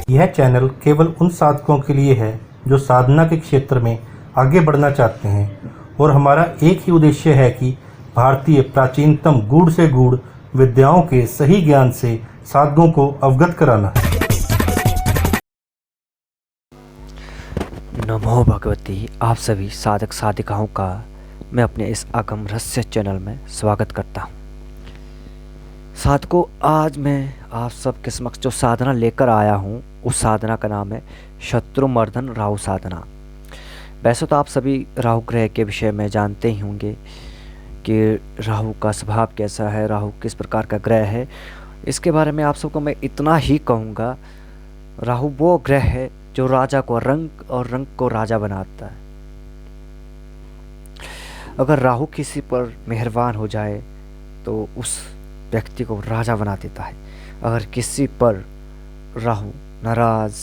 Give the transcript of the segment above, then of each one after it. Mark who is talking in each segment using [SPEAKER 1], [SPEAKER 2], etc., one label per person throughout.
[SPEAKER 1] यह चैनल केवल उन साधकों के लिए है जो साधना के क्षेत्र में आगे बढ़ना चाहते हैं और हमारा एक ही उद्देश्य है कि भारतीय प्राचीनतम गूढ़ से गूढ़ विद्याओं के सही ज्ञान से साधकों को अवगत कराना है।
[SPEAKER 2] नमो भगवती। आप सभी साधक साधिकाओं का मैं अपने इस अगम रहस्य चैनल में स्वागत करता हूँ। साधकों, आज मैं आप सबके समक्ष जो साधना लेकर आया हूँ उस साधना का नाम है शत्रुमर्दन राहु साधना। वैसे तो आप सभी राहु ग्रह के विषय में जानते ही होंगे कि राहु का स्वभाव कैसा है, राहु किस प्रकार का ग्रह है। इसके बारे में आप सबको मैं इतना ही कहूँगा, राहु वो ग्रह है जो राजा को रंग और रंग को राजा बनाता है। अगर राहु किसी पर मेहरबान हो जाए तो उस व्यक्ति को राजा बना देता है। अगर किसी पर राहु नाराज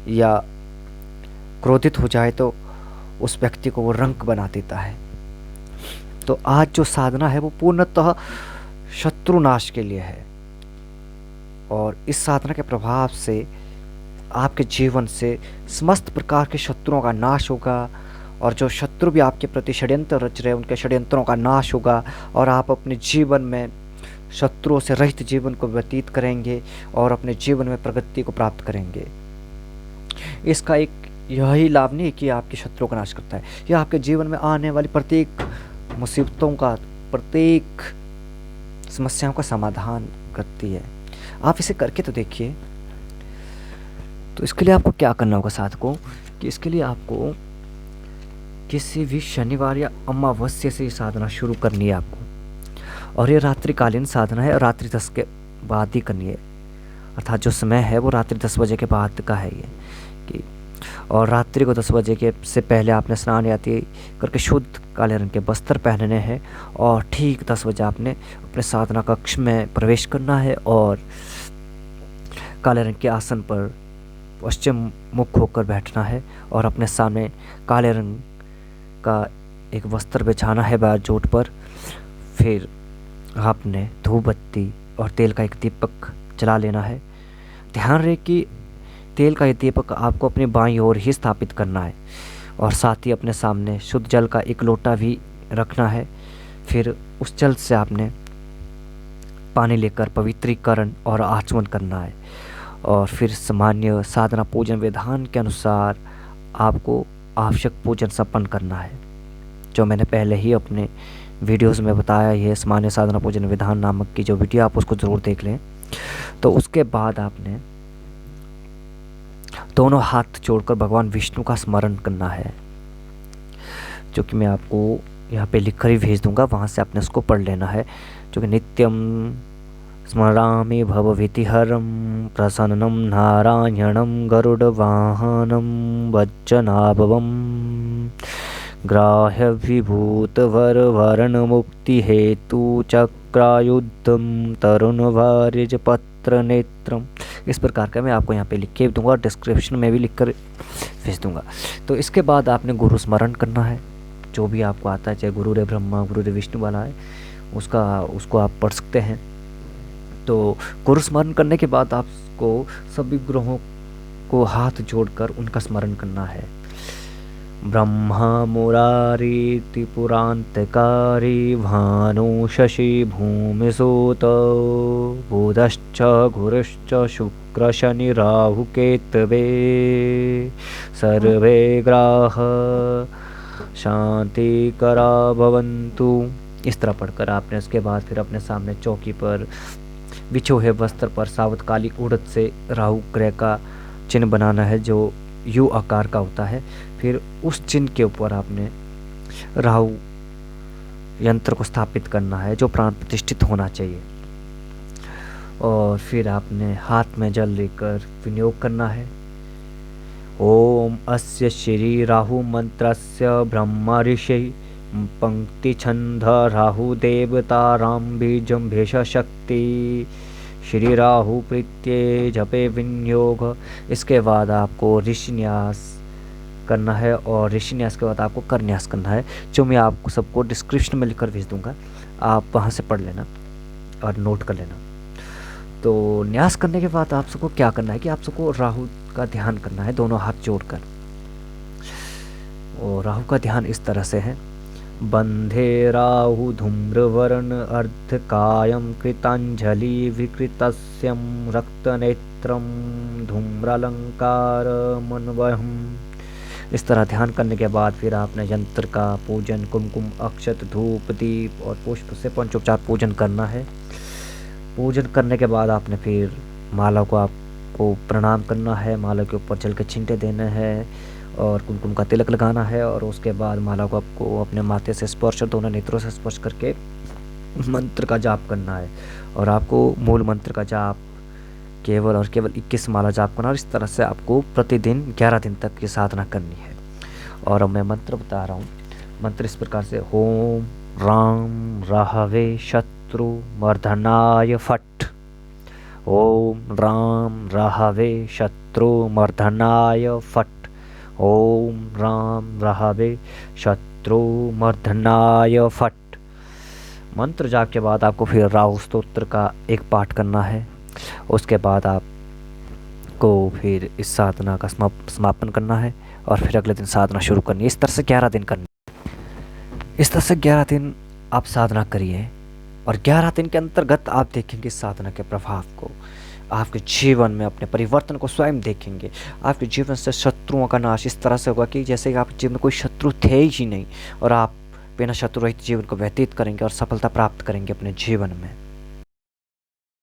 [SPEAKER 2] या क्रोधित हो जाए तो उस व्यक्ति को वो रंक बना देता है। तो आज जो साधना है वो पूर्णतः शत्रुनाश के लिए है और इस साधना के प्रभाव से आपके जीवन से समस्त प्रकार के शत्रुओं का नाश होगा और जो शत्रु भी आपके प्रति षड्यंत्र रच रहे उनके षड्यंत्रों का नाश होगा और आप अपने जीवन में शत्रुओं से रहित जीवन को व्यतीत करेंगे और अपने जीवन में प्रगति को प्राप्त करेंगे। इसका एक यही लाभ नहीं है कि आपके शत्रुओं का नाश करता है, यह आपके जीवन में आने वाली प्रत्येक मुसीबतों का, प्रत्येक समस्याओं का समाधान करती है। आप इसे करके तो देखिए। तो इसके लिए आपको क्या करना होगा साधकों, कि इसके लिए आपको किसी भी शनिवार या अमावस्या से साधना शुरू करनी है आपको। और ये रात्रिकालीन साधना है और रात्रि 10 के बाद ही करनी है, अर्थात जो समय है वो रात्रि 10 बजे के बाद का है ये कि। और रात्रि को 10 बजे के से पहले आपने स्नान आदि करके शुद्ध काले रंग के वस्त्र पहनने हैं और ठीक 10 बजे आपने अपने साधना कक्ष में प्रवेश करना है और काले रंग के आसन पर पश्चिम मुख होकर बैठना है और अपने सामने काले रंग का एक वस्त्र बिछाना है बाजोट पर। फिर आपने धूप बत्ती और तेल का एक दीपक जला लेना है। ध्यान रहे कि तेल का ये दीपक आपको अपनी बाईं ओर ही स्थापित करना है और साथ ही अपने सामने शुद्ध जल का एक लोटा भी रखना है। फिर उस जल से आपने पानी लेकर पवित्रीकरण और आचमन करना है और फिर सामान्य साधना पूजन विधान के अनुसार आपको आवश्यक पूजन संपन्न करना है, जो मैंने पहले ही अपने वीडियोस में बताया। ये सामान्य साधना पूजन विधान नामक की जो वीडियो आप उसको ज़रूर देख लें। तो उसके बाद आपने दोनों हाथ जोड़कर भगवान विष्णु का स्मरण करना है, जो कि मैं आपको यहाँ पे लिख कर ही भेज दूंगा, वहाँ से आपने उसको पढ़ लेना है। जो कि नित्यम स्मरामि भवभीतिहरं प्रसन्नं नारायणं गरुडवाहनं वज्रनाभवं ग्राह्य विभूत वर वरण मुक्ति हेतु चक्रायुद्धम तरुण वारिज पत्र नेत्रम। इस प्रकार का मैं आपको यहाँ पे लिख के दूंगा और डिस्क्रिप्शन में भी लिख कर भेज दूंगा। तो इसके बाद आपने गुरु स्मरण करना है, जो भी आपको आता है, चाहे गुरुदेव ब्रह्मा गुरुदेव विष्णु वाला है उसको आप पढ़ सकते हैं। तो गुरु स्मरण करने के बाद आपको सभी ग्रहों को हाथ जोड़कर उनका स्मरण करना है। ब्रह्मा मुरारी त्रिपुरांतकारी भानु शशि भूमि सूत बुधश्च गुरुश्च शुक्र शनि राहु केतवे सर्वे ग्राह शांति करा भवन्तु। इस तरह पढ़कर आपने उसके बाद फिर अपने सामने चौकी पर बिछे हुए वस्त्र पर सावधकाली उड़द से राहु ग्रह का चिन्ह बनाना है, जो यू आकार का होता है। फिर उस चिन्ह के ऊपर आपने राहु यंत्र को स्थापित करना है, जो प्राण प्रतिष्ठित होना चाहिए। और फिर आपने हाथ में जल लेकर विनियोग करना है। ओम अस्य श्री राहु मंत्रस्य ब्रह्मा ऋषि पंक्ति छंद राहु देवताराम बीजम भेष शक्ति श्री राहु प्रीत्ये जपे विनियोग। इसके बाद आपको ऋषिन्यास करना है और ऋषिन्यास के बाद आपको करन्यास करना है, जो मैं आपको सबको डिस्क्रिप्शन में लिखकर भेज दूंगा। आप वहाँ से पढ़ लेना और नोट कर लेना। तो न्यास करने के बाद आप सबको क्या करना है कि आप सबको राहु का ध्यान करना है, दोनों हाथ जोड़कर। और राहु का ध्यान इस तरह से है, बंधे राहु धूम्रवर्ण अर्धकायम कृतांजलि विकृतस्यम रक्तनेत्रम धूम्रालंकार मनवहम। इस तरह ध्यान करने के बाद फिर आपने यंत्र का पूजन कुमकुम अक्षत धूप दीप और पुष्प से पंचोपचार पूजन करना है। पूजन करने के बाद आपने फिर माला को आपको प्रणाम करना है, माला के ऊपर जल के छींटे देने हैं और कुमकुम का तिलक लगाना है। और उसके बाद माला को आपको अपने माथे से स्पर्श और दोनों नेत्रों से स्पर्श करके मंत्र का जाप करना है। और आपको मूल मंत्र का जाप केवल और केवल 21 माला जाप करना। और इस तरह से आपको प्रतिदिन 11 दिन तक की साधना करनी है। और अब मैं मंत्र बता रहा हूँ। मंत्र इस प्रकार से, ओम राम राहवे शत्रु मर्दनाय फट। ओम राम राहवे शत्रु मर्दनाय फट। ओम राम राहवे शत्रु मर्दनाय फट। मंत्र जाप के बाद आपको फिर राहु स्तोत्र का एक पाठ करना है। उसके बाद आपको फिर इस साधना का समापन करना है और फिर अगले दिन साधना शुरू करनी है। इस तरह से 11 दिन करनी है। इस तरह से 11 दिन आप साधना करिए और 11 दिन के अंतर्गत आप देखेंगे इस साधना के प्रभाव को। आपके जीवन में अपने परिवर्तन को स्वयं देखेंगे। आपके जीवन से शत्रुओं का नाश इस तरह से होगा कि जैसे कि आपके जीवन में कोई शत्रु थे ही नहीं और आप बिना शत्रु रहित जीवन को व्यतीत करेंगे और सफलता प्राप्त करेंगे अपने जीवन में।